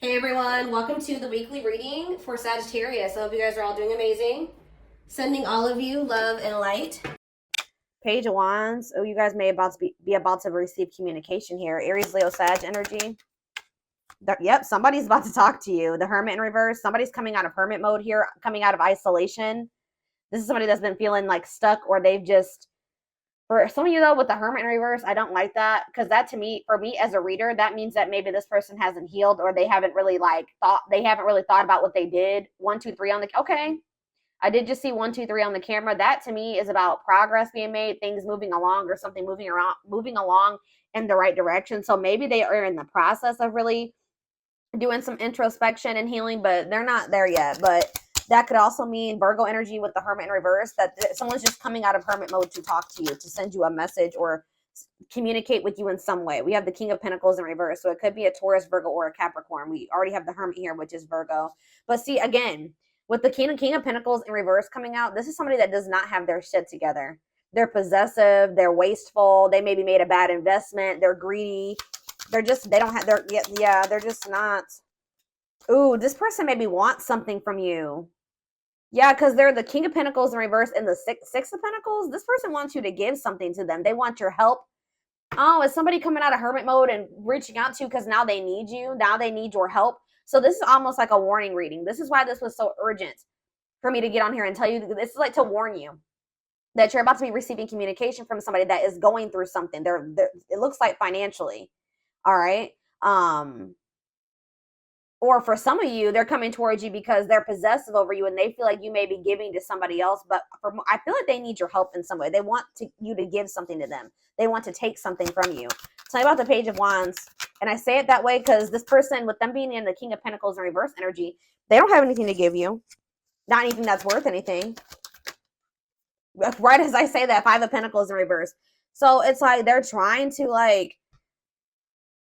Hey everyone, welcome to the weekly reading for Sagittarius. I hope you guys are all doing amazing. Sending all of you love and light. Page of Wands. Oh, you guys may be about to receive communication here. Aries, Leo, Sag energy. Yep, somebody's about to talk to you. The Hermit in reverse. Somebody's coming out of hermit mode here, coming out of isolation. This is somebody that's been feeling like stuck, or they've just, for some of you though, with the Hermit in reverse, I don't like that, because that, to me, for me as a reader, that means that maybe this person hasn't healed, or they haven't really thought about what they did. 1, 2, 3 on the, okay, I did just see 1, 2, 3 on the camera. That to me is about progress being made, things moving along, or something moving along in the right direction. So maybe they are in the process of really doing some introspection and healing, but they're not there yet. But that could also mean Virgo energy with the Hermit in reverse, that someone's just coming out of hermit mode to talk to you, to send you a message or communicate with you in some way. We have the King of Pentacles in reverse, so it could be a Taurus, Virgo, or a Capricorn. We already have the Hermit here, which is Virgo. But see, again, with the King of Pentacles in reverse coming out, this is somebody that does not have their shit together. They're possessive, they're wasteful, they maybe made a bad investment, they're greedy, they're just, they don't have, they're just not. Ooh, this person maybe wants something from you. Yeah, because they're the King of Pentacles in reverse and the Six of Pentacles. This person wants you to give something to them. They want your help. Oh, is somebody coming out of hermit mode and reaching out to you because now they need you? Now they need your help. So this is almost like a warning reading. This is why this was so urgent for me to get on here and tell you. This is like to warn you that you're about to be receiving communication from somebody that is going through something. It looks like financially. All right. Or for some of you, they're coming towards you because they're possessive over you and they feel like you may be giving to somebody else. But I feel like they need your help in some way. They want you to give something to them. They want to take something from you. Tell me about the Page of Wands. And I say it that way because this person, with them being in the King of Pentacles in reverse energy, they don't have anything to give you. Not anything that's worth anything. Right as I say that, Five of Pentacles in reverse. So it's like they're trying to, like,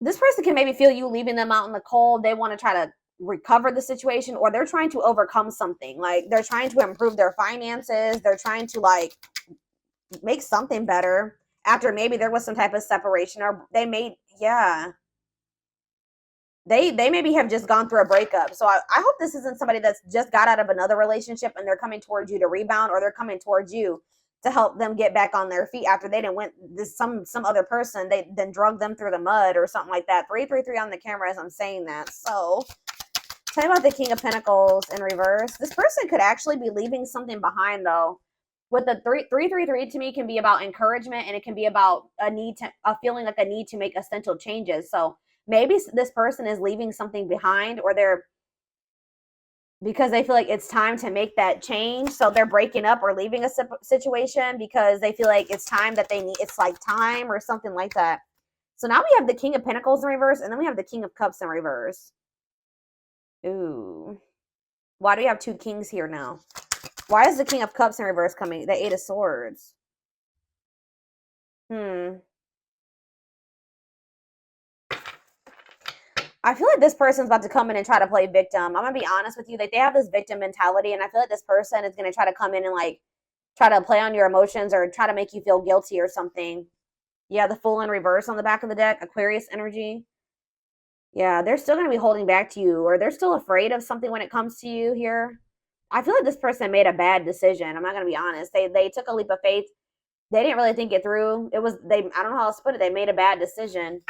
this person can maybe feel you leaving them out in the cold. They want to try to recover the situation, or they're trying to overcome something. Like they're trying to improve their finances. They're trying to, like, make something better after maybe there was some type of separation, or they made, yeah. They maybe have just gone through a breakup. So I hope this isn't somebody that's just got out of another relationship and they're coming towards you to rebound, or they're coming towards you to help them get back on their feet after they didn't went this some other person, they then drug them through the mud or something like that. 333 on the camera as I'm saying that. So tell me about the King of Pentacles in reverse. This person could actually be leaving something behind though. With the 333 to me can be about encouragement, and it can be about a feeling like a need to make essential changes. So maybe this person is leaving something behind, or they're, because they feel like it's time to make that change. So they're breaking up or leaving a situation because they feel like it's time that they need, it's like time or something like that. So now we have the King of Pentacles in reverse, and then we have the King of Cups in reverse. Ooh. Why do we have two kings here now? Why is the King of Cups in reverse coming? The Eight of Swords. I feel like this person's about to come in and try to play victim. I'm gonna be honest with you. Like, they have this victim mentality, and I feel like this person is gonna try to come in and, like, try to play on your emotions or try to make you feel guilty or something. Yeah, the Fool in reverse on the back of the deck, Aquarius energy. Yeah, they're still gonna be holding back to you, or they're still afraid of something when it comes to you here. I feel like this person made a bad decision. I'm not gonna be honest. They took a leap of faith. They didn't really think it through. I don't know how else to put it. They made a bad decision.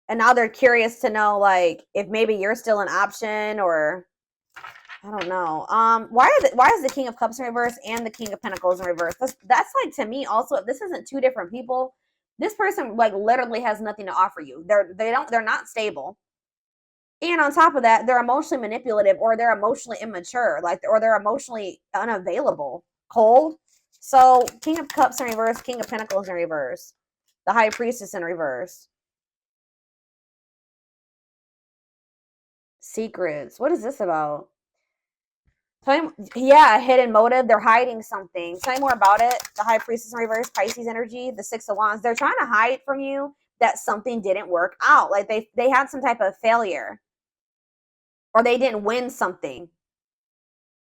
And now they're curious to know, like, if maybe you're still an option, or I don't know. Why is the King of Cups in reverse and the King of Pentacles in reverse? That's like, to me also, if this isn't two different people, this person, like, literally has nothing to offer you. They're not stable. And on top of that, they're emotionally manipulative, or they're emotionally immature, like, or they're emotionally unavailable, cold. So King of Cups in reverse, King of Pentacles in reverse, the High Priestess in reverse. Secrets. What is this about? Yeah, a hidden motive. They're hiding something. Tell me more about it. The High Priestess in reverse, Pisces energy, the Six of Wands. They're trying to hide from you that something didn't work out. Like they had some type of failure, or they didn't win something.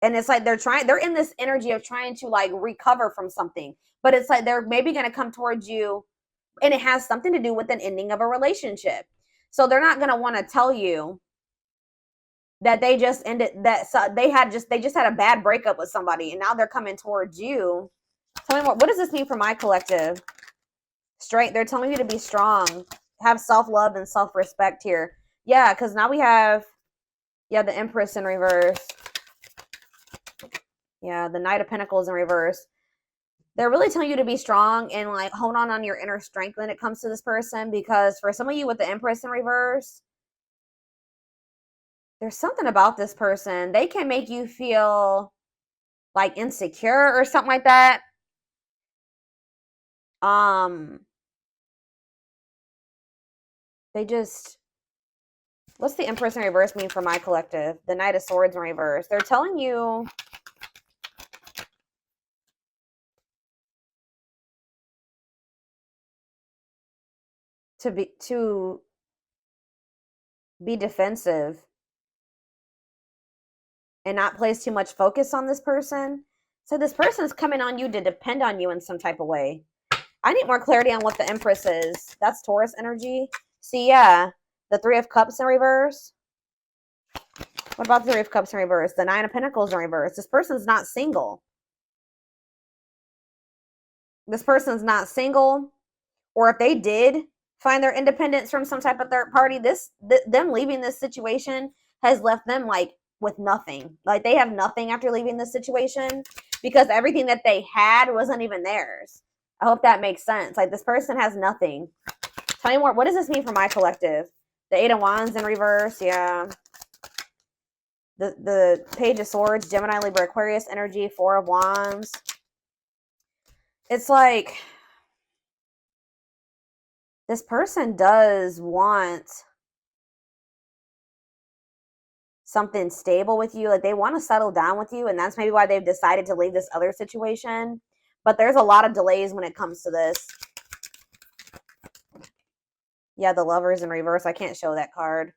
And it's like they're in this energy of trying to, like, recover from something. But it's like they're maybe going to come towards you, and it has something to do with an ending of a relationship. So they're not going to want to tell you that they just ended that. So they just had a bad breakup with somebody and now they're coming towards you. Tell me more. What does this mean for my collective? Straight. They're telling you to be strong, have self-love and self-respect here. Yeah, because now we have, yeah, the Empress in reverse. Yeah, the Knight of Pentacles in reverse. They're really telling you to be strong and like hold on your inner strength when it comes to this person, because for some of you with the Empress in reverse, there's something about this person. They can make you feel like insecure or something like that. They just, what's the Empress in reverse mean for my collective? The Knight of Swords in reverse. They're telling you to be defensive and not place too much focus on this person. So this person is coming on you to depend on you in some type of way. I need more clarity on what the Empress is. That's Taurus energy. See, yeah, the Three of Cups in reverse. What about the Three of Cups in reverse? The Nine of Pentacles in reverse. This person's not single. This person's not single. Or if they did find their independence from some type of third party, them leaving this situation has left them like with nothing. Like they have nothing after leaving this situation because everything that they had wasn't even theirs. I hope that makes sense. Like this person has nothing. Tell me more. What does this mean for my collective? The Eight of Wands in reverse. Yeah. The Page of Swords, Gemini, Libra, Aquarius energy, Four of Wands. It's like this person does want something stable with you. Like they want to settle down with you. And that's maybe why they've decided to leave this other situation. But there's a lot of delays when it comes to this. Yeah, the Lovers in reverse. I can't show that card.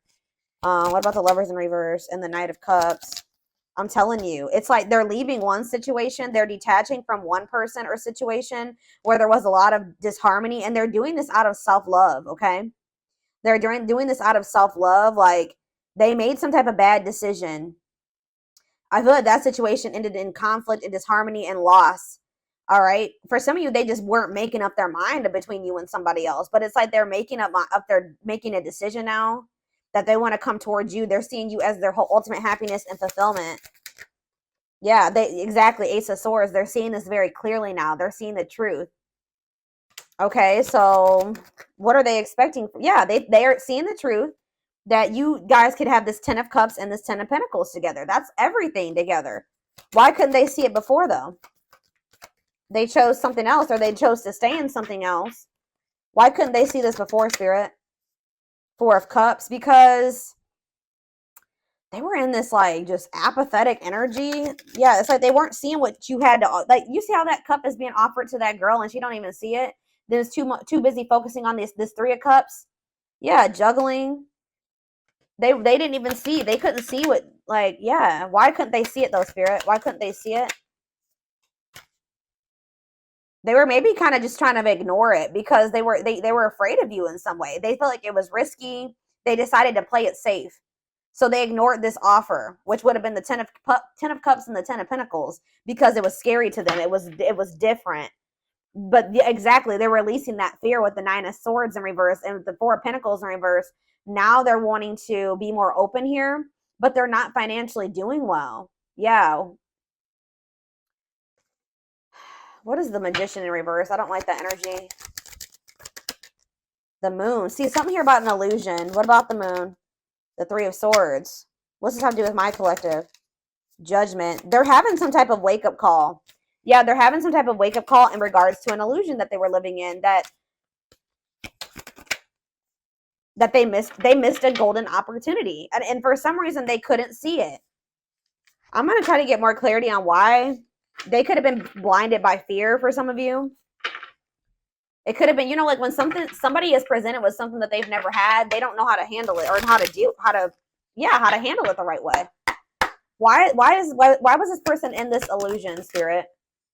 What about the Lovers in reverse and the Knight of Cups? I'm telling you, it's like they're leaving one situation. They're detaching from one person or situation where there was a lot of disharmony. And they're doing this out of self-love, okay? They're doing this out of self-love. Like they made some type of bad decision. I feel like that situation ended in conflict and disharmony and loss. All right. For some of you, they just weren't making up their mind between you and somebody else. But it's like they're making they're making a decision now that they want to come towards you. They're seeing you as their whole ultimate happiness and fulfillment. Yeah, exactly. Ace of Swords. They're seeing this very clearly now. They're seeing the truth. Okay, so what are they expecting? Yeah, they are seeing the truth that you guys could have this 10 of Cups and this 10 of Pentacles together. That's everything together. Why couldn't they see it before, though? They chose something else, or they chose to stay in something else. Why couldn't they see this before, Spirit? Four of Cups, because they were in this like just apathetic energy. Yeah, it's like they weren't seeing what you had to, like, you see how that cup is being offered to that girl and she don't even see it. Then it's too busy focusing on this Three of Cups. Yeah, juggling. They didn't even see. They couldn't see what, like, yeah. Why couldn't they see it though, Spirit? Why couldn't they see it? They were maybe kind of just trying to ignore it because they were afraid of you in some way. They felt like it was risky. They decided to play it safe. So they ignored this offer, which would have been the 10 of Cups and the 10 of Pentacles, because it was scary to them. It was different. But exactly, they're releasing that fear with the 9 of Swords in reverse and the 4 of Pentacles in reverse. Now they're wanting to be more open here, but they're not financially doing well. Yeah. What is the Magician in reverse? I don't like that energy. The Moon. See, something here about an illusion. What about the Moon? The Three of Swords. What's this have to do with my collective? Judgment. They're having some type of wake-up call. Yeah, they're having some type of wake-up call in regards to an illusion that they were living in, that they missed a golden opportunity. And for some reason, they couldn't see it. I'm going to try to get more clarity on why. They could have been blinded by fear for some of you. It could have been, like when somebody is presented with something that they've never had, they don't know how to handle it or how to handle it the right way. Why was this person in this illusion, Spirit?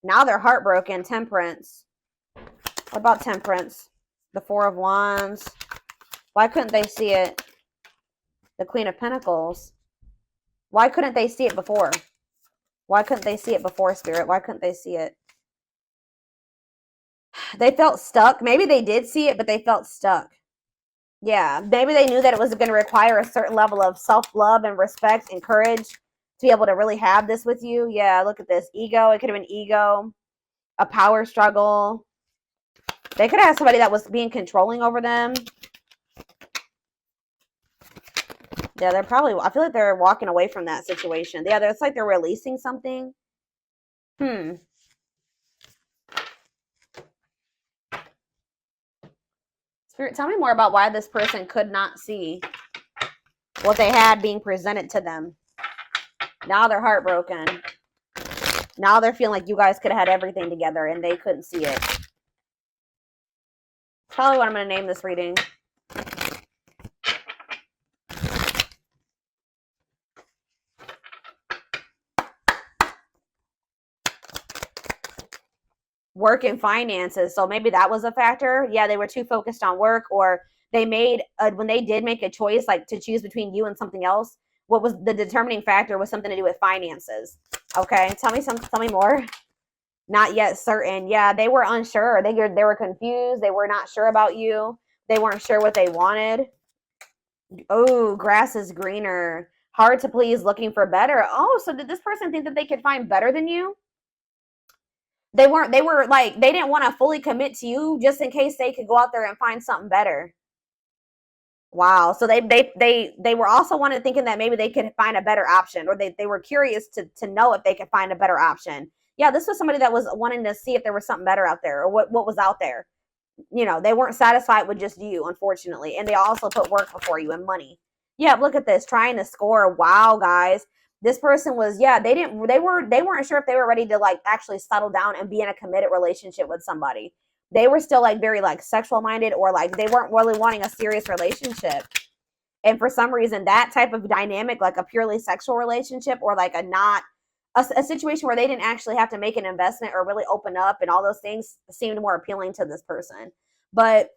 Now they're heartbroken. Temperance. What about Temperance? The Four of Wands. Why couldn't they see it? The Queen of Pentacles. Why couldn't they see it before? Why couldn't they see it before, Spirit? Why couldn't they see it? They felt stuck. Maybe they did see it, but they felt stuck. Yeah, maybe they knew that it was going to require a certain level of self-love and respect and courage to be able to really have this with you. Yeah, look at this. Ego. It could have been ego, a power struggle. They could have had somebody that was being controlling over them. Yeah, they're probably, I feel like they're walking away from that situation. Yeah, it's like they're releasing something. Spirit, tell me more about why this person could not see what they had being presented to them. Now they're heartbroken. Now they're feeling like you guys could have had everything together and they couldn't see it. Probably what I'm going to name this reading. Work and finances. So maybe that was a factor. Yeah, they were too focused on work, or they made, when they did make a choice, like to choose between you and something else, what was the determining factor was something to do with finances. Okay, tell me more. Not yet certain. Yeah, they were unsure. They were confused. They were not sure about you. They weren't sure what they wanted. Oh, grass is greener. Hard to please, looking for better. Oh, so did this person think that they could find better than you? They were like, they didn't want to fully commit to you just in case they could go out there and find something better. Wow. So they were also thinking that maybe they could find a better option, or they were curious to know if they could find a better option. Yeah, this was somebody that was wanting to see if there was something better out there, or what was out there. You know, they weren't satisfied with just you, unfortunately. And they also put work before you and money. Yeah, look at this, trying to score. Wow, guys. This person was, yeah, they weren't sure if they were ready to like actually settle down and be in a committed relationship with somebody. They were still like very like sexual minded, or like they weren't really wanting a serious relationship. And for some reason, that type of dynamic, like a purely sexual relationship, or like a situation where they didn't actually have to make an investment or really open up and all those things, seemed more appealing to this person. But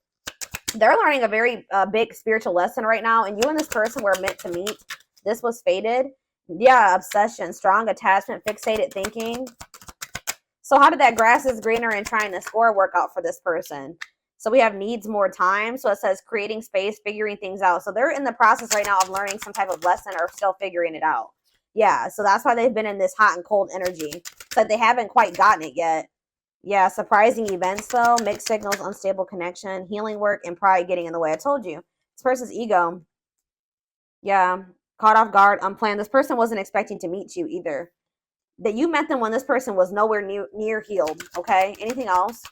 they're learning a very big spiritual lesson right now, and you and this person were meant to meet. This was fated. Yeah, obsession, strong attachment, fixated thinking. So how did that grass is greener and trying to score work out for this person? So we have needs more time. So it says creating space, figuring things out. So they're in the process right now of learning some type of lesson, or still figuring it out. Yeah, so that's why they've been in this hot and cold energy. So they haven't quite gotten it yet. Yeah, surprising events though, mixed signals, unstable connection, healing work, and pride getting in the way. I told you. This person's ego. Yeah, caught off guard, unplanned. This person wasn't expecting to meet you either. That you met them when this person was nowhere near healed. Okay, anything else?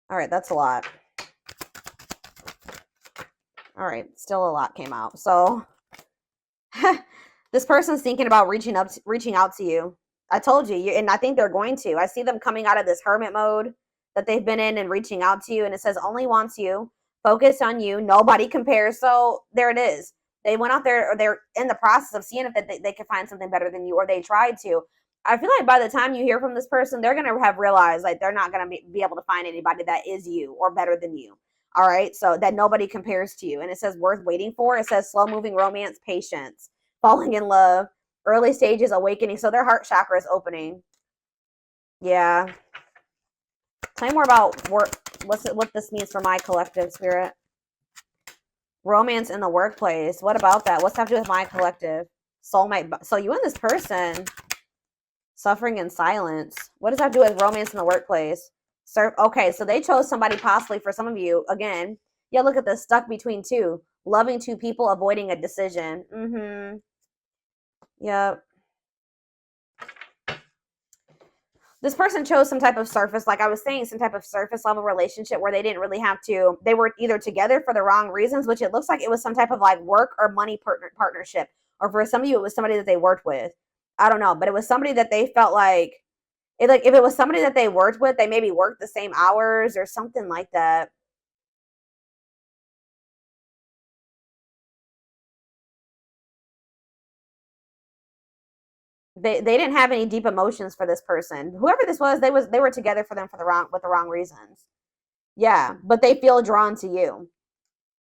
All right, that's a lot. All right, still a lot came out. So this person's thinking about reaching out to you. I told you, and I think they're going to. I see them coming out of this hermit mode that they've been in and reaching out to you. And it says only wants you, focus on you, nobody compares. So there it is. They went out there, or they're in the process of seeing if they could find something better than you, or they tried to. I feel like by the time you hear from this person, they're going to have realized like they're not going to be able to find anybody that is you or better than you. All right. So that nobody compares to you. And it says worth waiting for. It says slow moving romance, patience, falling in love, early stages, awakening. So their heart chakra is opening. Yeah. Tell me more about what this means for my collective, Spirit. Romance in the workplace. What about that? What's that have to do with my collective? Soulmate. So you and this person, suffering in silence. What does that do with romance in the workplace? Okay, so they chose somebody possibly for some of you. Again, yeah, look at this. Stuck between two. Loving two people, avoiding a decision. Mm-hmm. Yep. This person chose some type of surface, like I was saying, some type of surface level relationship where they didn't really have to, they were either together for the wrong reasons, which it looks like it was some type of like work or money partnership. Or for some of you, it was somebody that they worked with. I don't know, but it was somebody that they felt like if it was somebody that they worked with, they maybe worked the same hours or something like that. They didn't have any deep emotions for this person. Whoever this was, they were together with the wrong reasons. Yeah, but they feel drawn to you.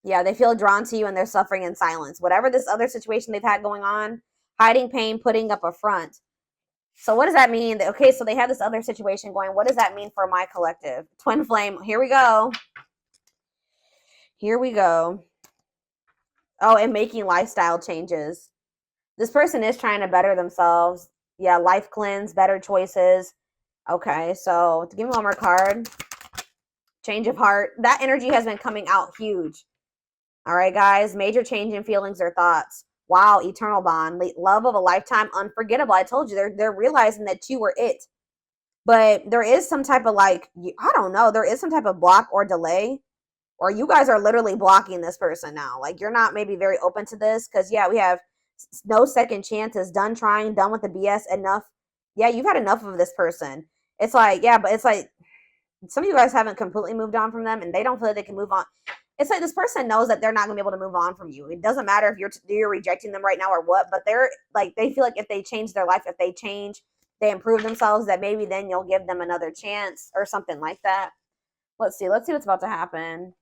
Yeah, they feel drawn to you and they're suffering in silence. Whatever this other situation they've had going on, hiding pain, putting up a front. So what does that mean? Okay, so they have this other situation going. What does that mean for my collective? Twin flame. Here we go. Here we go. Oh, and making lifestyle changes. This person is trying to better themselves. Yeah, life cleanse, better choices. Okay, so give me one more card. Change of heart. That energy has been coming out huge. All right, guys. Major change in feelings or thoughts. Wow, eternal bond. Love of a lifetime, unforgettable. I told you, they're realizing that you were it. But there is some type of I don't know. There is some type of block or delay. Or you guys are literally blocking this person now. Like, you're not maybe very open to this. Because, yeah, we have no second chances. Done trying. Done with the BS. Enough. Yeah, you've had enough of this person. It's like, yeah, but it's like some of you guys haven't completely moved on from them. And they don't feel like they can move on. It's like this person knows that they're not going to be able to move on from you. It doesn't matter if you're rejecting them right now or what. But they're like, they feel like if they change their life, if they change, they improve themselves, that maybe then you'll give them another chance or something like that. Let's see what's about to happen.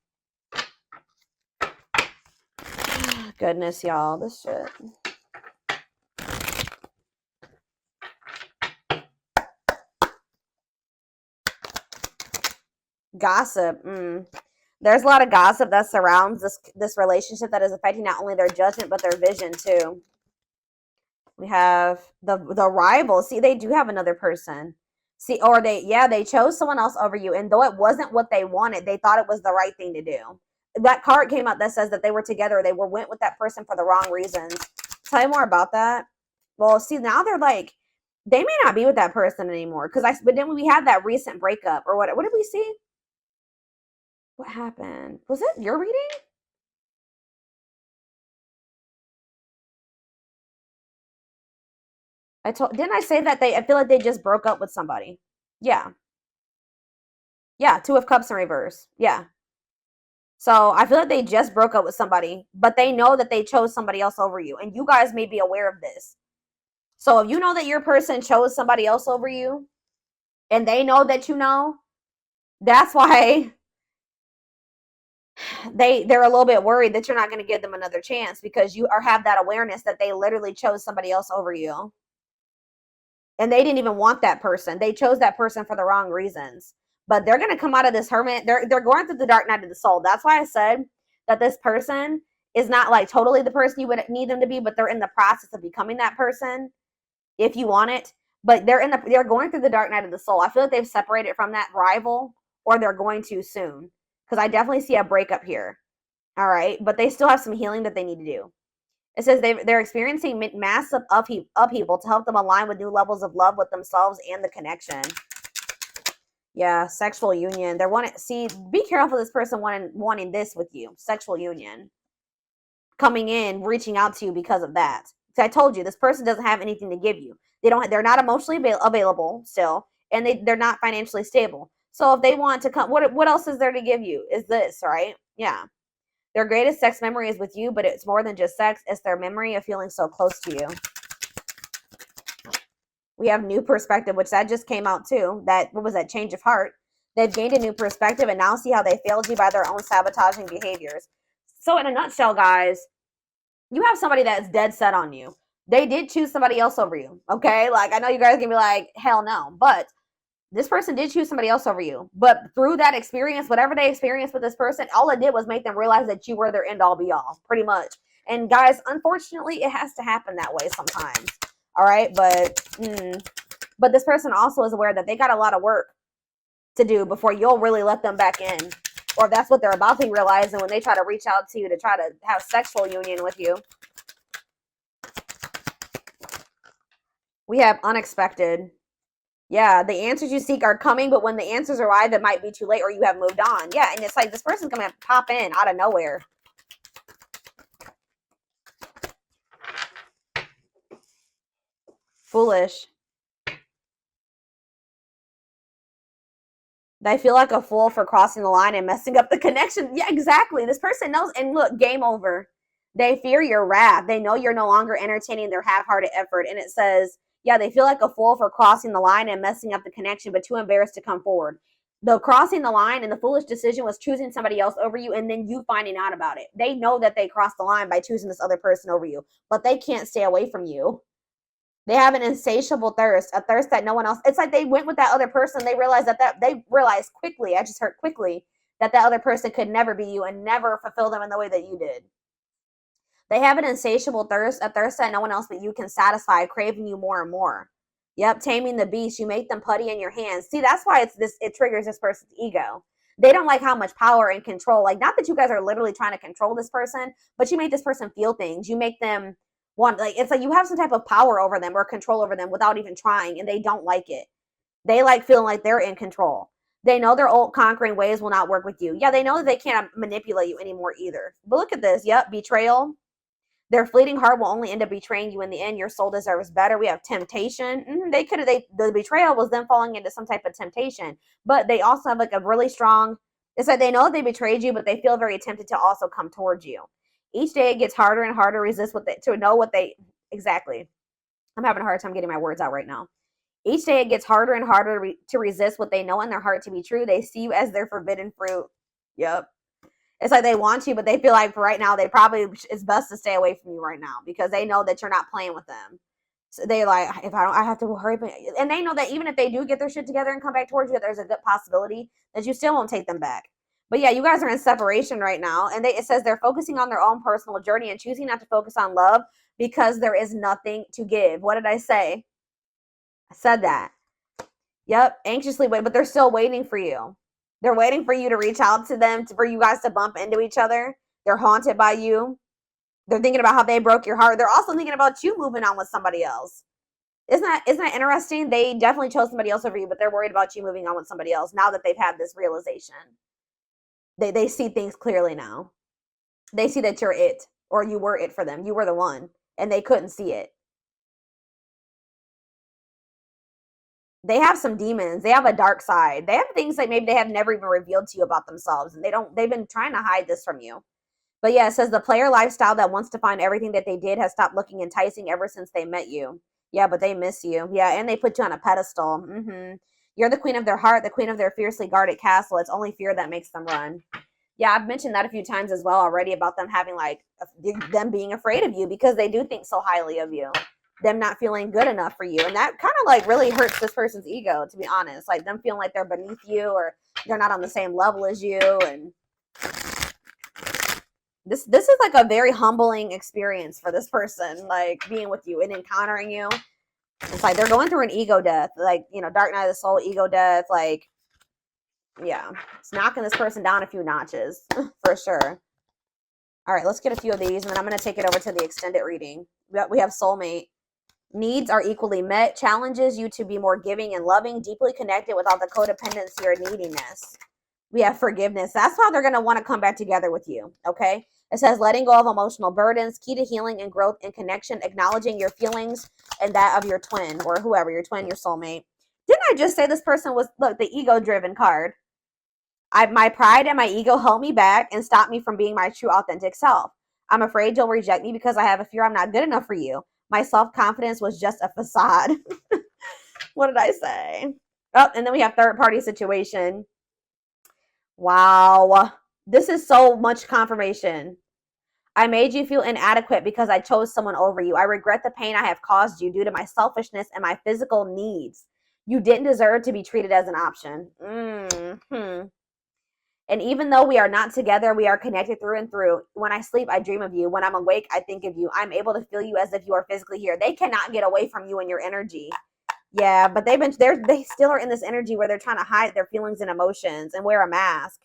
Goodness, y'all, this shit. Gossip. There's a lot of gossip that surrounds this relationship that is affecting not only their judgment but their vision too. We have the rival. See, they do have another person. See, or they chose someone else over you, and though it wasn't what they wanted, they thought it was the right thing to do. That card came out that says that they were together. They went with that person for the wrong reasons. Tell you more about that. Well, see, now they're like, they may not be with that person anymore. But then we had that recent breakup or what did we see? What happened? Was it your reading? Didn't I say that I feel like they just broke up with somebody? Yeah. Yeah, Two of Cups in reverse. Yeah. So I feel like they just broke up with somebody, but they know that they chose somebody else over you. And you guys may be aware of this. So if you know that your person chose somebody else over you, and they know that you know, that's why they're a little bit worried that you're not going to give them another chance, because you have that awareness that they literally chose somebody else over you. And they didn't even want that person. They chose that person for the wrong reasons. But they're going to come out of this hermit. They're going through the dark night of the soul. That's why I said that this person is not like totally the person you would need them to be, but they're in the process of becoming that person if you want it. But they're going through the dark night of the soul. I feel like they've separated from that rival, or they're going to soon, because I definitely see a breakup here. All right, but they still have some healing that they need to do. It says they're experiencing massive upheaval to help them align with new levels of love with themselves and the connection. Yeah, sexual union. Be careful this person wanting this with you. Sexual union. Coming in, reaching out to you because of that. So I told you, this person doesn't have anything to give you. They're not emotionally available still, and they're not financially stable. So if they want to come, what else is there to give you? Is this, right? Yeah. Their greatest sex memory is with you, but it's more than just sex. It's their memory of feeling so close to you. We have new perspective, which that just came out too. What was that? Change of heart. They've gained a new perspective and now see how they failed you by their own sabotaging behaviors. So in a nutshell, guys, you have somebody that's dead set on you. They did choose somebody else over you. Okay? Like, I know you guys can be like, hell no. But this person did choose somebody else over you. But through that experience, whatever they experienced with this person, all it did was make them realize that you were their end all be all, pretty much. And guys, unfortunately, it has to happen that way sometimes. All right? But this person also is aware that they got a lot of work to do before you'll really let them back in. Or if that's what they're about to realize, and when they try to reach out to you to try to have sexual union with you. We have unexpected. Yeah, the answers you seek are coming, but when the answers arrive, it might be too late or you have moved on. Yeah, and it's like this person's going to pop in out of nowhere. Foolish. They feel like a fool for crossing the line and messing up the connection. Yeah, exactly. This person knows. And look, game over. They fear your wrath. They know you're no longer entertaining their half-hearted effort. And it says, yeah, they feel like a fool for crossing the line and messing up the connection, but too embarrassed to come forward. The crossing the line and the foolish decision was choosing somebody else over you and then you finding out about it. They know that they crossed the line by choosing this other person over you, but they can't stay away from you. They have an insatiable thirst, a thirst that no one else. It's like they went with that other person. They realized they realized quickly. I just heard quickly that other person could never be you and never fulfill them in the way that you did. They have an insatiable thirst, a thirst that no one else but you can satisfy, craving you more and more. Yep, taming the beast. You make them putty in your hands. See, that's why it triggers this person's ego. They don't like how much power and control. Like, not that you guys are literally trying to control this person, but you make this person feel things. You make them want, like, it's like you have some type of power over them or control over them without even trying, and they don't like it. They like feeling like they're in control. They know their old conquering ways will not work with you. Yeah, they know that they can't manipulate you anymore either. But look at this. Yep, betrayal. Their fleeting heart will only end up betraying you in the end. Your soul deserves better. We have temptation. The betrayal was them falling into some type of temptation. But they also have like a really strong, it's like they know that they betrayed you, but they feel very tempted to also come towards you. Each day it gets harder and harder to resist exactly. I'm having a hard time getting my words out right now. Each day it gets harder and harder to resist what they know in their heart to be true. They see you as their forbidden fruit. Yep. It's like they want you, but they feel like for right now, it's best to stay away from you right now because they know that you're not playing with them. So they're like, I have to hurry. And they know that even if they do get their shit together and come back towards you, there's a good possibility that you still won't take them back. But yeah, you guys are in separation right now. And it says they're focusing on their own personal journey and choosing not to focus on love because there is nothing to give. What did I say? I said that. Yep, anxiously wait, but they're still waiting for you. They're waiting for you to reach out to them, for you guys to bump into each other. They're haunted by you. They're thinking about how they broke your heart. They're also thinking about you moving on with somebody else. Isn't that interesting? They definitely chose somebody else over you, but they're worried about you moving on with somebody else now that they've had this realization. They see things clearly now. They see that you're it, or you were it for them. You were the one, and they couldn't see it. They have some demons. They have a dark side. They have things that maybe they have never even revealed to you about themselves. And they've been trying to hide this from you. But yeah, it says the player lifestyle that wants to find everything that they did has stopped looking enticing ever since they met you. Yeah, but they miss you. Yeah, and they put you on a pedestal. You're the queen of their heart, the queen of their fiercely guarded castle. It's only fear that makes them run. Yeah, I've mentioned that a few times as well already about them having them being afraid of you because they do think so highly of you. Them not feeling good enough for you. And that kind of really hurts this person's ego, to be honest. Like them feeling like they're beneath you or they're not on the same level as you. And this is like a very humbling experience for this person, like being with you and encountering you. It's like they're going through an ego death, like, dark night of the soul, ego death. Like, yeah, it's knocking this person down a few notches for sure. All right, let's get a few of these and then I'm going to take it over to the extended reading. We have soulmate. Needs are equally met, challenges you to be more giving and loving, deeply connected without the codependency or neediness. We have forgiveness. That's how they're going to want to come back together with you, okay? It says letting go of emotional burdens, key to healing and growth and connection, acknowledging your feelings and that of your twin or whoever, your twin, your soulmate. Didn't I just say this person was, look, the ego-driven card? My pride and my ego held me back and stopped me from being my true authentic self. I'm afraid you'll reject me because I have a fear I'm not good enough for you. My self-confidence was just a facade. What did I say? Oh, and then we have third-party situation. Wow. This is so much confirmation. I made you feel inadequate because I chose someone over you. I regret the pain I have caused you due to my selfishness and my physical needs. You didn't deserve to be treated as an option. And even though we are not together, we are connected through and through. When I sleep, I dream of you. When I'm awake, I think of you. I'm able to feel you as if you are physically here. They cannot get away from you and your energy. Yeah, but they still are in this energy where they're trying to hide their feelings and emotions and wear a mask.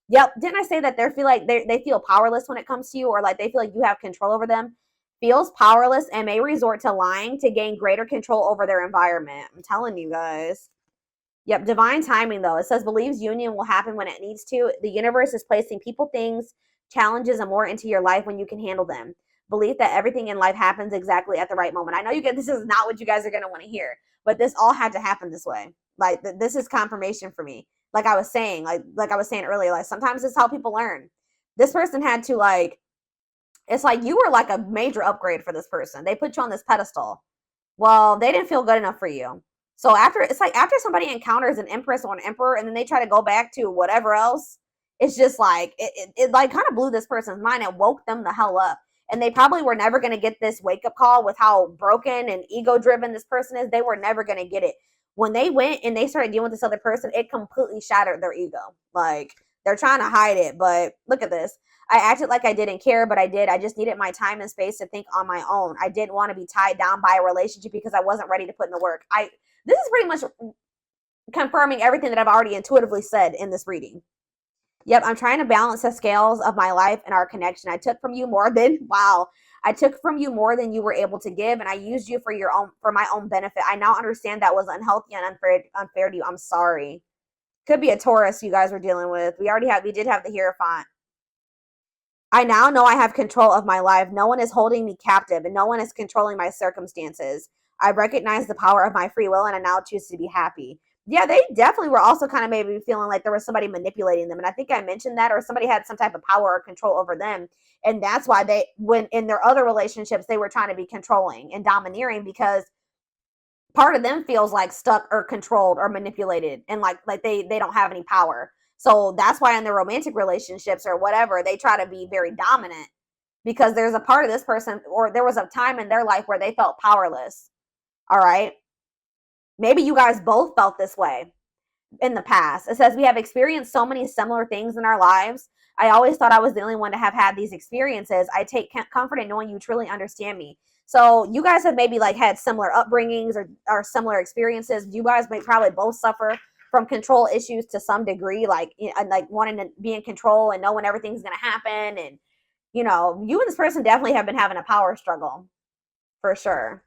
Yep. Didn't I say that they feel powerless when it comes to you, or like they feel like you have control over them? Feels powerless and may resort to lying to gain greater control over their environment. I'm telling you guys. Yep, divine timing, though. It says believes union will happen when it needs to. The universe is placing people, things, challenges, and more into your life when you can handle them. Belief that everything in life happens exactly at the right moment. I know this is not what you guys are going to want to hear, but this all had to happen this way. Like, this is confirmation for me. Like I was saying, like I was saying earlier, like sometimes it's how people learn. This person had to it's like you were like a major upgrade for this person. They put you on this pedestal. Well, they didn't feel good enough for you. So after, it's like after somebody encounters an empress or an emperor and then they try to go back to whatever else, it's just like, it like kind of blew this person's mind and woke them the hell up. And they probably were never going to get this wake up call with how broken and ego driven this person is. They were never going to get it. When they went and they started dealing with this other person, it completely shattered their ego. Like, they're trying to hide it, but look at this. I acted like I didn't care, but I did. I just needed my time and space to think on my own. I didn't want to be tied down by a relationship because I wasn't ready to put in the work. This is pretty much confirming everything that I've already intuitively said in this reading. Yep, I'm trying to balance the scales of my life and our connection. I took from you more than, wow, I took from you more than you were able to give, and I used you for my own benefit. I now understand that was unhealthy and unfair to you. I'm sorry. Could be a Taurus you guys were dealing with. We did have the Hierophant. I now know I have control of my life. No one is holding me captive, and no one is controlling my circumstances. I recognize the power of my free will, and I now choose to be happy. Yeah, they definitely were also kind of maybe feeling like there was somebody manipulating them. And I think I mentioned that, or somebody had some type of power or control over them. And that's why when in their other relationships, they were trying to be controlling and domineering, because part of them feels like stuck or controlled or manipulated, and like they don't have any power. So that's why in their romantic relationships or whatever, they try to be very dominant, because there's a part of this person, or there was a time in their life where they felt powerless. All right. Maybe you guys both felt this way in the past. It says we have experienced so many similar things in our lives. I always thought I was the only one to have had these experiences. I take comfort in knowing you truly understand me. So you guys have maybe like had similar upbringings or similar experiences. You guys may probably both suffer from control issues to some degree, like wanting to be in control and knowing everything's going to happen. And, you and this person definitely have been having a power struggle for sure.